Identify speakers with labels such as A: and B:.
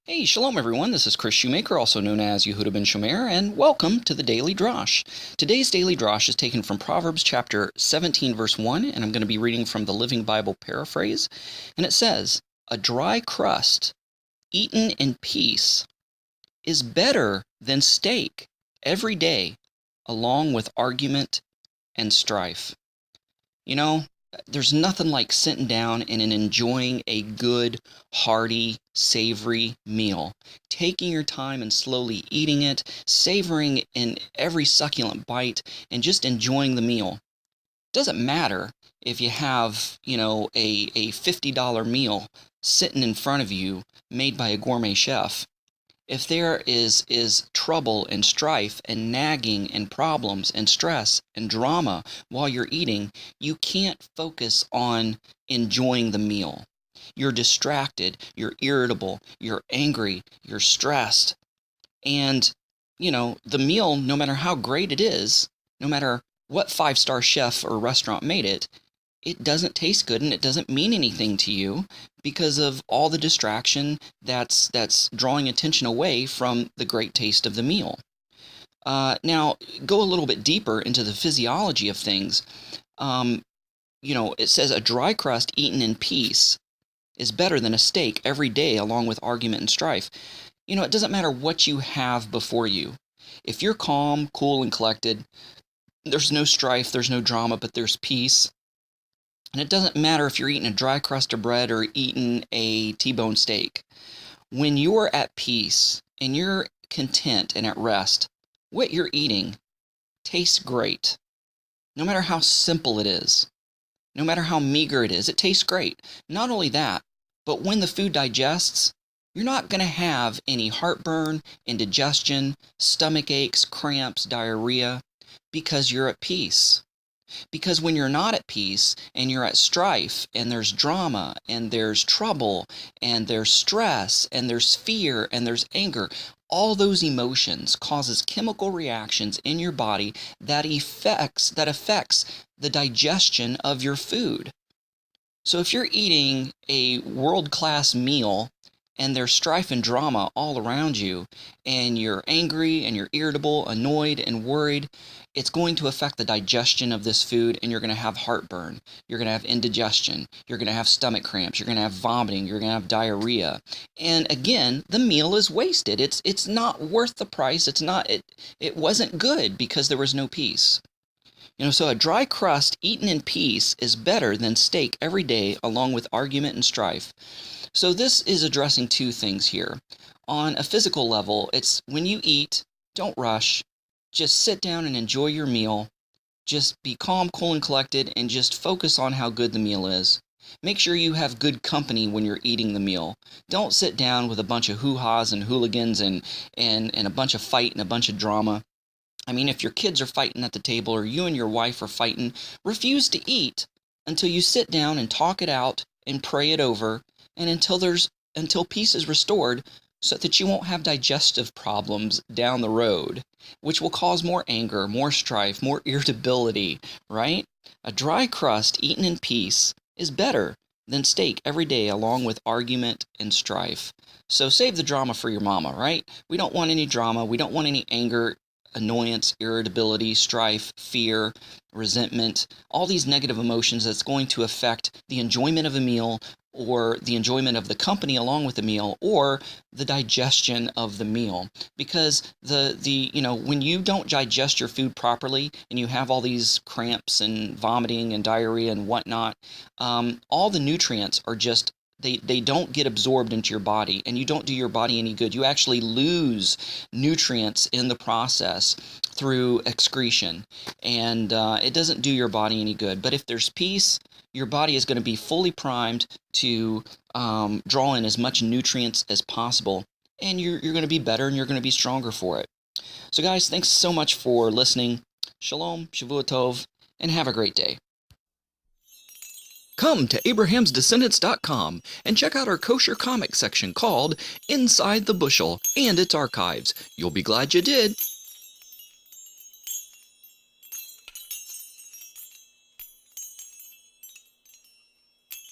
A: Hey, shalom everyone. This is Chris Shoemaker, also known as Yehuda ben Shomer, and welcome to the Daily Drosh. Today's Daily Drosh is taken from Proverbs chapter 17, verse 1, and I'm going to be reading from the Living Bible paraphrase. And it says, "A dry crust eaten in peace is better than steak every day, along with argument and strife." You know, there's nothing like sitting down and enjoying a good, hearty, savory meal. Taking your time and slowly eating it, savoring in every succulent bite, and just enjoying the meal. Doesn't matter if you have, a $50 meal sitting in front of you made by a gourmet chef. If there is trouble and strife and nagging and problems and stress and drama while you're eating, you can't focus on enjoying the meal. You're distracted, you're irritable, you're angry, you're stressed. And, the meal, no matter how great it is, no matter what five-star chef or restaurant made it doesn't taste good and it doesn't mean anything to you because of all the distraction that's drawing attention away from the great taste of the meal. Now, go a little bit deeper into the physiology of things. It says a dry crust eaten in peace is better than a steak every day along with argument and strife. It doesn't matter what you have before you. If you're calm, cool, and collected, there's no strife, there's no drama, but there's peace. And it doesn't matter if you're eating a dry crust of bread or eating a T-bone steak. When you're at peace and you're content and at rest, what you're eating tastes great. No matter how simple it is, no matter how meager it is, it tastes great. Not only that, but when the food digests, you're not going to have any heartburn, indigestion, stomach aches, cramps, diarrhea, because you're at peace. Because when you're not at peace and you're at strife and there's drama and there's trouble and there's stress and there's fear and there's anger, all those emotions causes chemical reactions in your body that affects the digestion of your food. So if you're eating a world-class meal and there's strife and drama all around you, and you're angry and you're irritable, annoyed and worried, it's going to affect the digestion of this food, and you're going to have heartburn, you're going to have indigestion, you're going to have stomach cramps, you're going to have vomiting, you're going to have diarrhea. And again, the meal is wasted. It's not worth the price. It wasn't good because there was no peace. So a dry crust eaten in peace is better than steak every day along with argument and strife. So this is addressing two things here. On a physical level, it's when you eat, don't rush. Just sit down and enjoy your meal. Just be calm, cool, and collected, and just focus on how good the meal is. Make sure you have good company when you're eating the meal. Don't sit down with a bunch of hoo-haws and hooligans and a bunch of fight and a bunch of drama. I mean, if your kids are fighting at the table or you and your wife are fighting, refuse to eat until you sit down and talk it out and pray it over, and until peace is restored, so that you won't have digestive problems down the road, which will cause more anger, more strife, more irritability, right? A dry crust eaten in peace is better than steak every day along with argument and strife. So save the drama for your mama, right? We don't want any drama. We don't want any anger, annoyance, irritability, strife, fear, resentment, all these negative emotions that's going to affect the enjoyment of a meal or the enjoyment of the company along with the meal or the digestion of the meal. Because when you don't digest your food properly and you have all these cramps and vomiting and diarrhea and whatnot, all the nutrients are just they don't get absorbed into your body, and you don't do your body any good. You actually lose nutrients in the process through excretion, and it doesn't do your body any good. But if there's peace, your body is going to be fully primed to draw in as much nutrients as possible, and you're going to be better and you're going to be stronger for it. So guys, thanks so much for listening. Shalom, Shavua Tov, and have a great day. Come to AbrahamsDescendants.com and check out our kosher comic section called Inside the Bushel and its archives. You'll be glad you did.